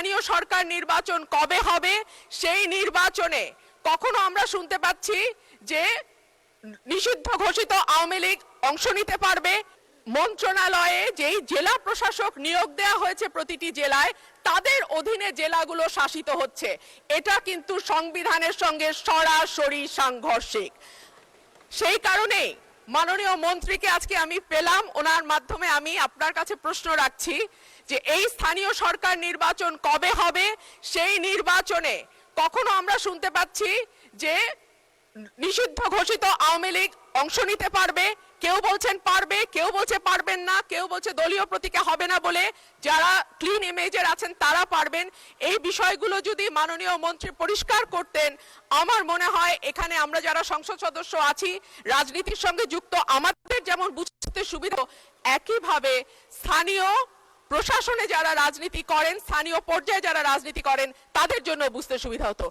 স্থানীয় সরকার নির্বাচন কবে হবে সেই নির্বাচনে কখনো আমরা শুনতে পাচ্ছি যে নিষিদ্ধ ঘোষিত আওয়ামী লীগ অংশ নিতে পারবে। মন্ত্রণালয়ে যেই জেলা প্রশাসক নিয়োগ দেওয়া হয়েছে প্রতিটি জেলায়, তাদের অধীনে জেলাগুলো শাসিত হচ্ছে। এটা কিন্তু সংবিধানের সঙ্গে সরাসরি সাংঘর্ষিক। সেই কারণেই মাননীয় মন্ত্রীকে আজকে আমি পেলাম, ওনার মাধ্যমে আমি আপনার কাছে প্রশ্ন রাখছি যে এই স্থানীয় সরকার নির্বাচন কবে হবে সেই নির্বাচনে কখনো আমরা শুনতে পাচ্ছি যে নিষিদ্ধ ঘোষিত আওয়ামী লীগ অংশ নিতে পারবে। কেউ বলছেন পারবে, কেউ বলছে পারবেন না, কেউ বলছে দলীয় প্রতীকে হবে না বলে যারা ক্লিন ইমেজের আছেন তারা পারবেন। এই বিষয়গুলো যদি মাননীয় মন্ত্রী পরিষ্কার করতেন, আমার মনে হয় এখানে আমরা যারা সংসদ সদস্য আছি, রাজনীতির সঙ্গে যুক্ত, আমাদের যেমন বুঝতে সুবিধা, একইভাবে স্থানীয় প্রশাসনে যারা রাজনীতি করেন, স্থানীয় পর্যায়ে যারা রাজনীতি করেন, তাদের জন্য বুঝতে সুবিধা হতো।